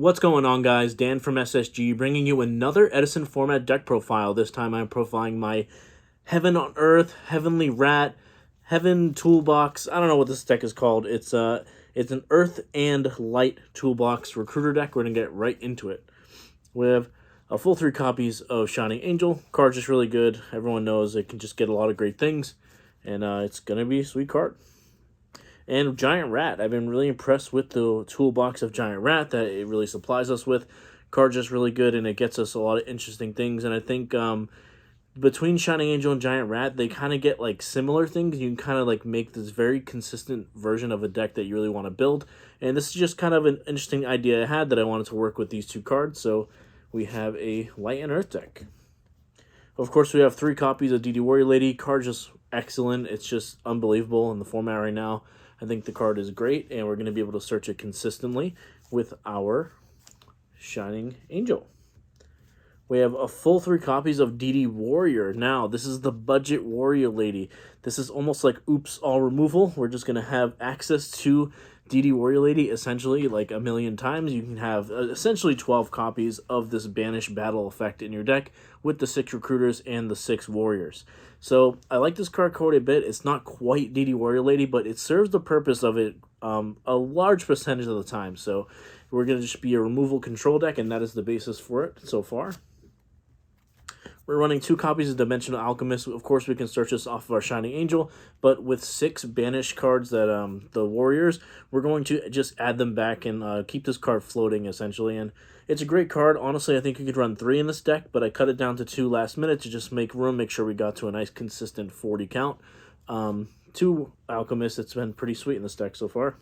What's going on, guys? Dan from SSG bringing you another Edison format deck profile. This time I'm profiling my Heaven on Earth, Heavenly Rat, Heaven Toolbox. I don't know what this deck is called. It's an Earth and Light Toolbox recruiter deck. We're going to get right into it. We have a full 3 copies of Shining Angel. Card's just really good. Everyone knows it can just get a lot of great things. And it's going to be a sweet card. And Giant Rat. I've been really impressed with the toolbox of Giant Rat that it really supplies us with. Card's just really good, and it gets us a lot of interesting things. And I think between Shining Angel and Giant Rat, they kind of get like similar things. You can kind of like make this very consistent version of a deck that you really want to build. And this is just kind of an interesting idea I had that I wanted to work with these 2 cards. So we have a Light and Earth deck. Of course, we have 3 copies of DD Warrior Lady. Card's just excellent. It's just unbelievable in the format right now. I think the card is great, and we're going to be able to search it consistently with our Shining Angel. We have a full 3 copies of DD Warrior. Now, this is the budget Warrior Lady. This is almost like Oops All Removal. We're just going to have access to DD Warrior Lady essentially like a million times. You can have essentially 12 copies of this Banish Battle effect in your deck with the 6 recruiters and the 6 warriors. So I like this card quite a bit. It's not quite DD Warrior Lady, but it serves the purpose of it a large percentage of the time. So we're going to just be a removal control deck, and that is the basis for it so far. We're running 2 copies of Dimensional Alchemist. Of course, we can search this off of our Shining Angel, but with 6 banished cards that the Warriors, we're going to just add them back and keep this card floating, essentially. And it's a great card. Honestly, I think you could run 3 in this deck, but I cut it down to 2 last minute to just make room, make sure we got to a nice, consistent 40 count. 2 Alchemists, it's been pretty sweet in this deck so far.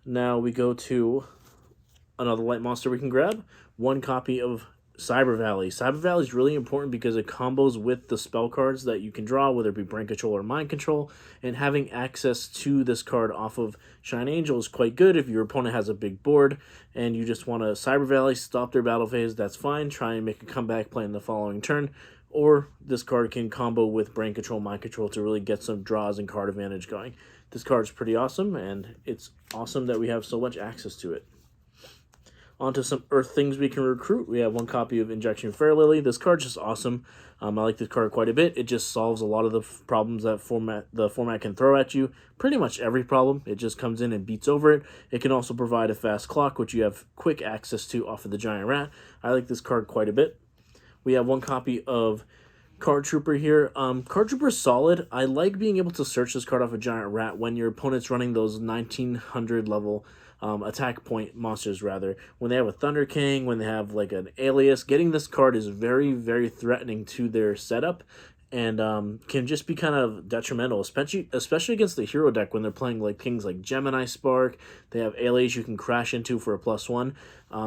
Now we go to another light monster we can grab. 1 copy of Cyber Valley. Cyber Valley is really important because it combos with the spell cards that you can draw, whether it be Brain Control or Mind Control, and having access to this card off of Shine Angel is quite good if your opponent has a big board and you just want to Cyber Valley, stop their battle phase, that's fine, try and make a comeback play in the following turn, or this card can combo with Brain Control, Mind Control to really get some draws and card advantage going. This card is pretty awesome, and it's awesome that we have so much access to it. Onto some Earth things we can recruit. We have 1 copy of Injection Fair Lily. This card's just awesome. I like this card quite a bit. It just solves a lot of the problems that the format can throw at you. Pretty much every problem. It just comes in and beats over it. It can also provide a fast clock, which you have quick access to off of the Giant Rat. I like this card quite a bit. We have 1 copy of Card Trooper here. Card Trooper is solid. I like being able to search this card off a Giant Rat when your opponent's running those 1900 level attack point monsters, rather. When they have a Thunder King, when they have like an Alias, getting this card is very, very threatening to their setup and can just be kind of detrimental, especially against the hero deck when they're playing like things like Gemini Spark. They have Alias you can crash into for a +1.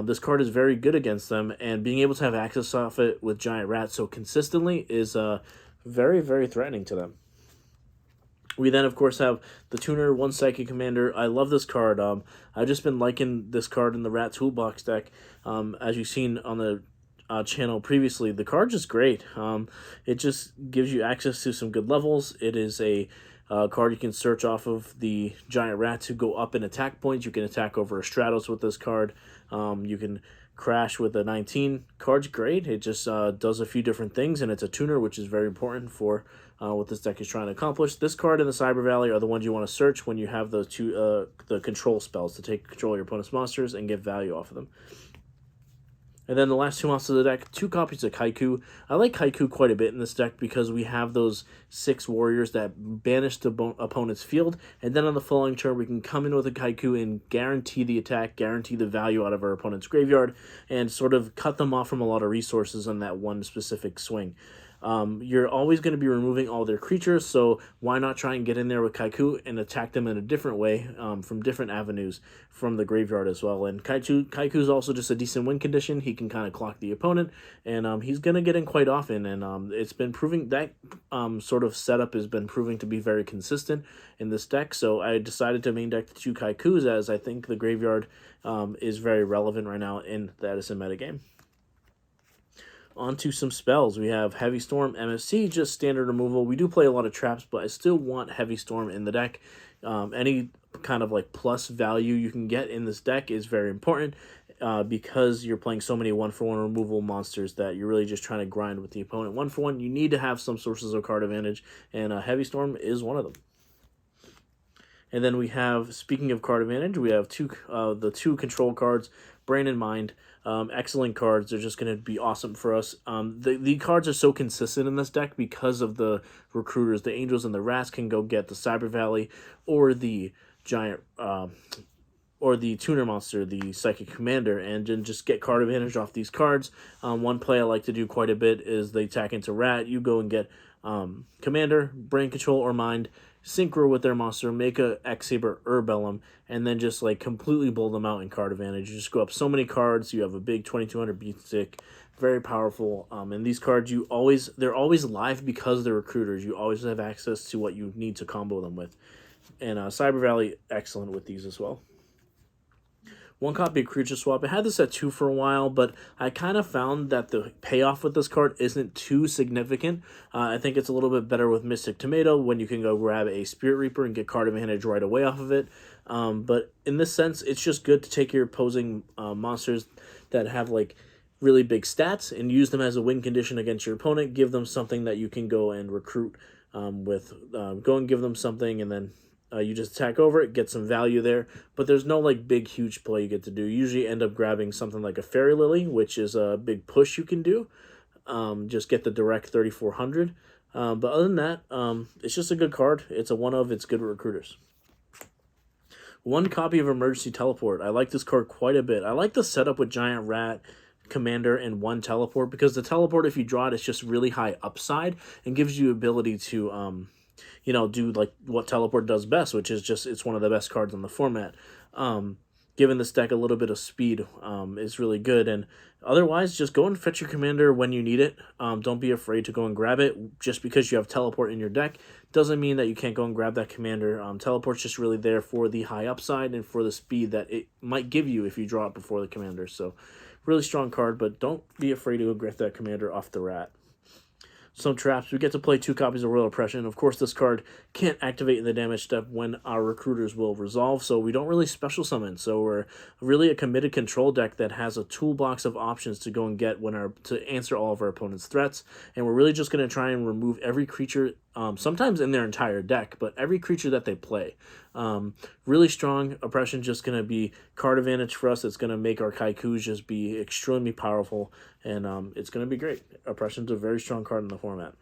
This card is very good against them, and being able to have access off it with Giant Rat so consistently is very, very threatening to them. We then, of course, have the Tuner, 1 Psychic Commander. I love this card. I've just been liking this card in the Rat Toolbox deck. As you've seen on the channel previously, the card's just great. It just gives you access to some good levels. It is a card you can search off of the Giant Rat to go up in attack points. You can attack over a Stratos with this card. You can crash with a 19. Card's great. It just does a few different things, and it's a tuner, which is very important for what this deck is trying to accomplish. This card and the Cyber Valley are the ones you want to search when you have those 2 the control spells to take control of your opponent's monsters and get value off of them. And then the last 2 monsters of the deck, 2 copies of Kaiku. I like Kaiku quite a bit in this deck because we have those 6 warriors that banish the opponent's field. And then on the following turn, we can come in with a Kaiku and guarantee the attack, guarantee the value out of our opponent's graveyard, and sort of cut them off from a lot of resources on that one specific swing. You're always going to be removing all their creatures, so why not try and get in there with Kaiku and attack them in a different way from different avenues from the graveyard as well. And Kaiku is also just a decent win condition. He can kind of clock the opponent, and he's going to get in quite often, and it's been proving that sort of setup has been proving to be very consistent in this deck, so I decided to main deck the 2 Kaikus as I think the graveyard is very relevant right now in the Edison metagame. Onto some spells. We have Heavy Storm, MSC, just standard removal. We do play a lot of traps, but I still want Heavy Storm in the deck. Any kind of like plus value you can get in this deck is very important, because you're playing so many 1-for-1 removal monsters that you're really just trying to grind with the opponent. 1-for-1, you need to have some sources of card advantage, and Heavy Storm is one of them. And then we have, speaking of card advantage, we have the two control cards, Brain and Mind. Excellent cards. They're just going to be awesome for us. The cards are so consistent in this deck because of the recruiters. The Angels and the Rats can go get the Cyber Valley or the Giant, or the Tuner Monster, the Psychic Commander, and then just get card advantage off these cards. One play I like to do quite a bit is they attack into Rat. You go and get Commander, Brain Control, or Mind, synchro with their monster, make a X-Saber Urbellum, and then just like completely blow them out in card advantage. You just go up so many cards. You have a big 2200 beat stick, very powerful. And these cards, they're always live because they're recruiters. You always have access to what you need to combo them with. And Cyber Valley, excellent with these as well. One copy of Creature Swap. I had this at 2 for a while, but I kind of found that the payoff with this card isn't too significant. I think it's a little bit better with Mystic Tomato when you can go grab a Spirit Reaper and get card advantage right away off of it. But in this sense, it's just good to take your opposing monsters that have like really big stats and use them as a win condition against your opponent. Give them something that you can go and recruit with. Go and give them something, and then you just attack over it, get some value there, but there's no like big huge play you get to do. You usually end up grabbing something like a Fairy Lily, which is a big push you can do. Just get the direct 3400. But other than that, it's just a good card. It's a it's good with recruiters. One copy of Emergency Teleport. I like this card quite a bit. I like the setup with Giant Rat, Commander, and one teleport, because the teleport, if you draw it, it's just really high upside and gives you ability to do like what teleport does best, which is just, it's one of the best cards in the format. Giving this deck a little bit of speed is really good. And otherwise, just go and fetch your commander when you need it. Don't be afraid to go and grab it. Just because you have teleport in your deck doesn't mean that you can't go and grab that commander. Teleport's just really there for the high upside and for the speed that it might give you if you draw it before the commander. So really strong card, but don't be afraid to go grab that commander off the Rat. Some traps. We get to play 2 copies of Royal Oppression. Of course, this card can't activate in the damage step when our recruiters will resolve, so we don't really special summon. So we're really a committed control deck that has a toolbox of options to go and get to answer all of our opponent's threats. And we're really just going to try and remove every creature, sometimes in their entire deck, but every creature that they play. Really strong. Oppression just going to be card advantage for us. It's going to make our Kaikus just be extremely powerful, and it's going to be great. Oppression's a very strong card in the format.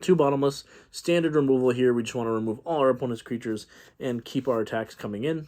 2 Bottomless. Standard removal here. We just want to remove all our opponent's creatures and keep our attacks coming in.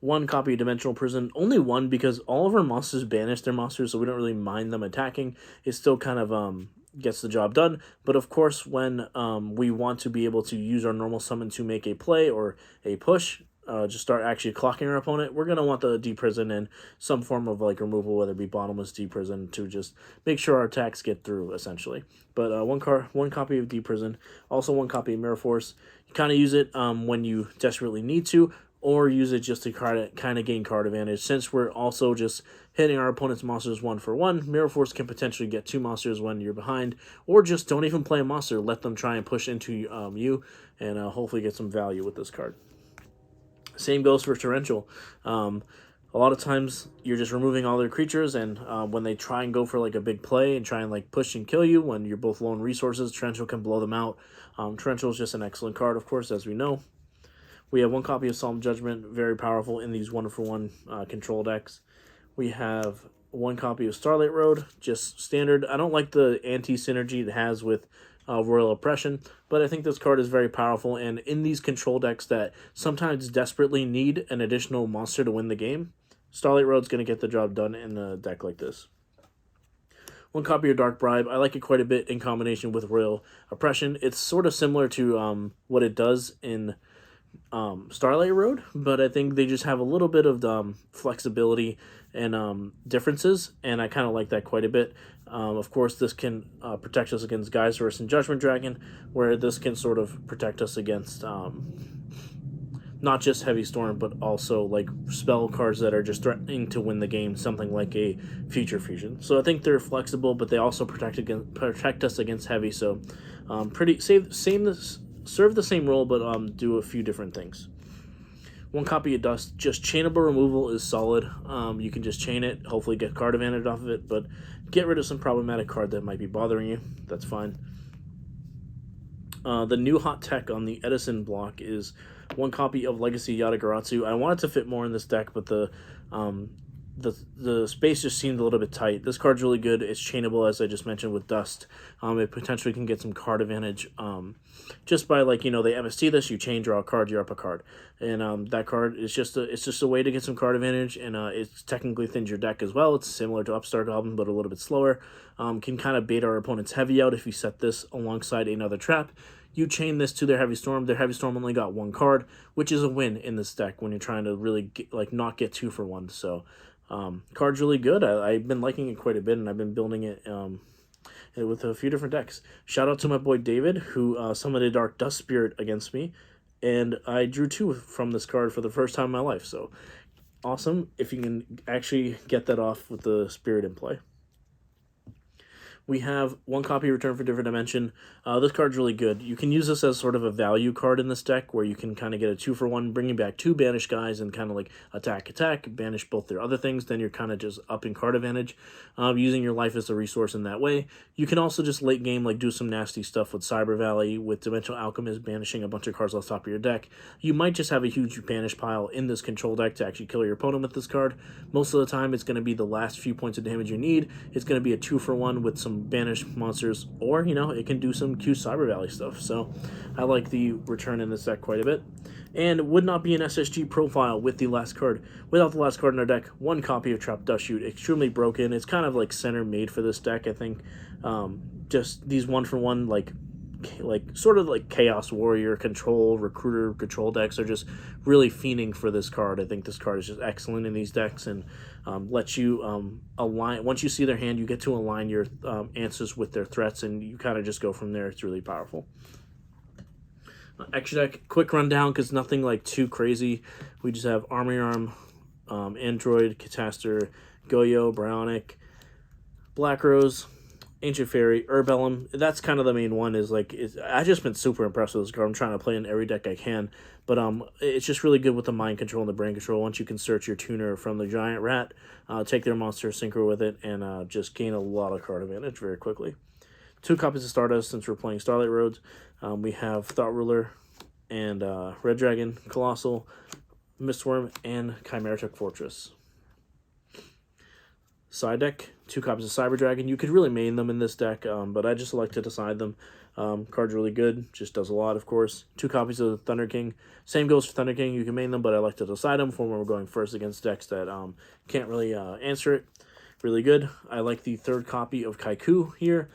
1 copy of Dimensional Prison. Only 1 because all of our monsters banish their monsters, so we don't really mind them attacking. It still kind of gets the job done. But of course, when we want to be able to use our normal summon to make a play or a push, just start actually clocking our opponent, we're going to want the Deprison and some form of like removal, whether it be Bottomless, Deprison, to just make sure our attacks get through, essentially. But one copy of Deprison, also 1 copy of Mirror Force. You kind of use it when you desperately need to, or use it just to kind of gain card advantage. Since we're also just hitting our opponent's monsters 1 for 1, Mirror Force can potentially get 2 monsters when you're behind, or just don't even play a monster. Let them try and push into you, and hopefully get some value with this card. Same goes for Torrential. A lot of times you're just removing all their creatures, and when they try and go for like a big play and try and like push and kill you when you're both low on resources, Torrential can blow them out. Torrential is just an excellent card, of course, as we know. We have 1 copy of Solemn Judgment, very powerful in these 1-for-1 control decks. We have 1 copy of Starlight Road, just standard. I don't like the anti-synergy it has with Royal Oppression, but I think this card is very powerful, and in these control decks that sometimes desperately need an additional monster to win the game, Starlight Road's going to get the job done in a deck like this. 1 copy of Dark Bribe. I like it quite a bit in combination with Royal Oppression. It's sort of similar to what it does in Starlight Road, but I think they just have a little bit of flexibility and differences, and I kind of like that quite a bit. Of course, this can protect us against Geyserus and Judgment Dragon, where this can sort of protect us against not just Heavy Storm, but also like spell cards that are just threatening to win the game, something like a Future Fusion. So I think they're flexible, but they also protect us against Heavy. So pretty same serve the same role, but do a few different things. One copy of Dust, just chainable removal is solid. You can just chain it, hopefully get card advantage off of it, but get rid of some problematic card that might be bothering you. That's fine. The new hot tech on the Edison block is one copy of Legacy Yatagarasu. I wanted to fit more in this deck, but the space just seemed a little bit tight. This card's really good. It's chainable, as I just mentioned, with Dust. It potentially can get some card advantage just by, like, you know, they MST this, you chain, draw a card, you're up a card. And that card is just a way to get some card advantage, and it technically thins your deck as well. It's similar to Upstart Goblin, but a little bit slower. Can kind of bait our opponent's Heavy out if you set this alongside another trap. You chain this to their Heavy Storm. Their Heavy Storm only got one card, which is a win in this deck when you're trying to really not get 2 for 1. So card's really good. I've been liking it quite a bit, and I've been building it with a few different decks. Shout out to my boy David, who summoned a Dark Dust Spirit against me, and I drew 2 from this card for the first time in my life. So awesome if you can actually get that off with the Spirit in play. We have one copy Return for Different Dimension. This card's really good. You can use this as sort of a value card in this deck where you can kind of get a 2 for 1, bringing back 2 banished guys and kind of like attack, banish both their other things. Then you're kind of just upping card advantage, using your life as a resource in that way. You can also just late game like do some nasty stuff with Cyber Valley, with Dimensional Alchemist banishing a bunch of cards off the top of your deck. You might just have a huge banish pile in this control deck to actually kill your opponent with this card. Most of the time it's going to be the last few points of damage you need. It's going to be a 2 for 1 with some banished monsters, or, you know, it can do some cute Cyber Valley stuff. So I like the return in this deck quite a bit, and would not be an SSG profile with the last card. Without the last card in our deck, one copy of Trap Dust Shoot, extremely broken. It's kind of like center made for this deck, I think. Just these 1 for 1 like sort of like Chaos Warrior control, Recruiter control decks are just really fiending for this card. I think this card is just excellent in these decks, and lets you align. Once you see their hand, you get to align your answers with their threats, and you kind of just go from there. It's really powerful. Extra deck, quick rundown because nothing like too crazy. We just have Army Arm, Android, Catastor, Goyo, Bryonic, Black Rose, Ancient Fairy, Herbellum. That's kind of the main one. I've just been super impressed with this card. I'm trying to play in every deck I can, but it's just really good with the mind control and the brain control. Once you can search your tuner from the Giant Rat, take their monster, synchro with it, and just gain a lot of card advantage very quickly. 2 copies of Stardust since we're playing Starlight Roads. We have Thought Ruler and Red Dragon, Colossal, Mistworm, and Chimeritic Fortress. Side deck, 2 copies of Cyber Dragon. You could really main them in this deck, but I just elected to side them. Card's really good, just does a lot, of course. 2 copies of Thunder King. Same goes for Thunder King. You can main them, but I like to side them for when we're going first against decks that can't really answer it. Really good. I like the 3rd copy of Kaiku here.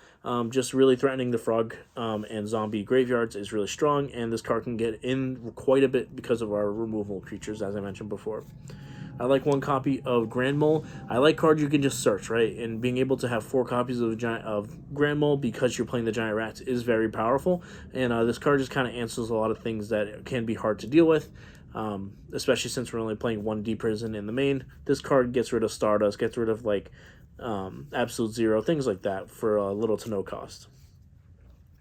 Just really threatening the frog and zombie graveyards is really strong, and this card can get in quite a bit because of our removal creatures, as I mentioned before. I like 1 copy of Grand Mole. I like cards you can just search, right? And being able to have 4 copies of Grand Mole because you're playing the Giant Rats is very powerful. And this card just kind of answers a lot of things that can be hard to deal with, especially since we're only playing 1 Deep Prison in the main. This card gets rid of Stardust, gets rid of like Absolute Zero, things like that for little to no cost.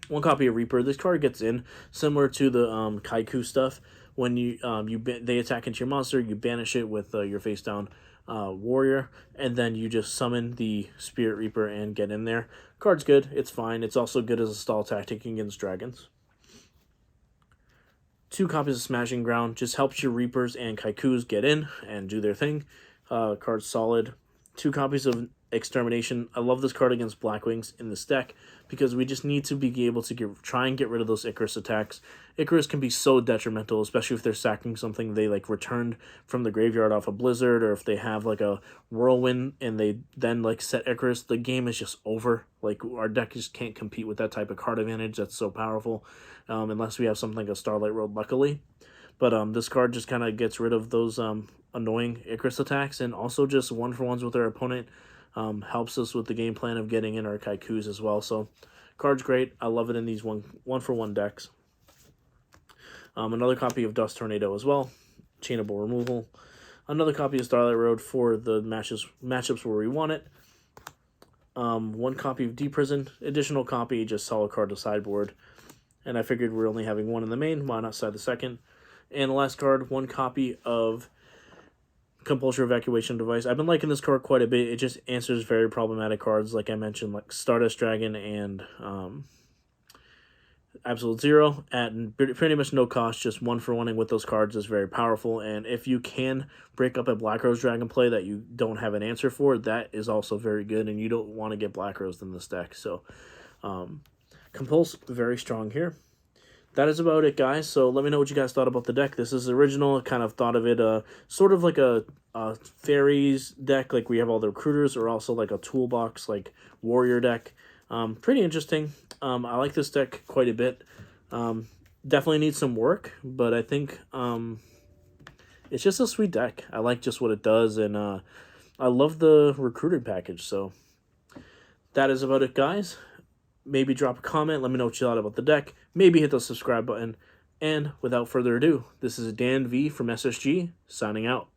1 copy of Reaper. This card gets in similar to the Kaiku stuff. When they attack into your monster, you banish it with your face down warrior, and then you just summon the Spirit Reaper and get in there. Card's good. It's fine. It's also good as a stall tactic against dragons. 2 copies of Smashing Ground just helps your Reapers and Kaikus get in and do their thing. Card's solid. 2 copies of Extermination. I love this card against Blackwings in this deck because we just need to be able to try and get rid of those Icarus attacks. Icarus can be so detrimental, especially if they're sacking something they like returned from the graveyard off a Blizzard, or if they have like a Whirlwind and they then like set Icarus. The game is just over. Like, our deck just can't compete with that type of card advantage. That's so powerful, unless we have something like a Starlight Road, luckily. But this card just kind of gets rid of those annoying Icarus attacks, and also just 1 for 1s with our opponent. Helps us with the game plan of getting in our Kaikus as well. So card's great. I love it in these one for 1 decks. Another copy of Dust Tornado as well. Chainable removal. Another copy of Starlight Road for the matchups where we want it. 1 copy of Deep Prison. Additional copy, just solid card to sideboard. And I figured we're only having one in the main, why not side the second? And the last card, one copy of Compulsory Evacuation Device. I've been liking this card quite a bit. It just answers very problematic cards, like I mentioned, like Stardust Dragon and Absolute Zero at pretty much no cost. Just 1-for-1ing with those cards is very powerful. And if you can break up a Black Rose Dragon play that you don't have an answer for, that is also very good. And you don't want to get Black Rose in this deck. So Compulse, very strong here. That is about it, guys. So let me know what you guys thought about the deck. This is original. Kind of thought of it sort of like a fairies deck, like we have all the recruiters, or also like a toolbox, like warrior deck. Pretty interesting. I like this deck quite a bit. Definitely needs some work, but I think it's just a sweet deck. I like just what it does, and I love the recruited package. So that is about it, guys. Maybe drop a comment. Let me know what you thought about the deck. Maybe hit the subscribe button. And without further ado, this is Dan V from SSG, signing out.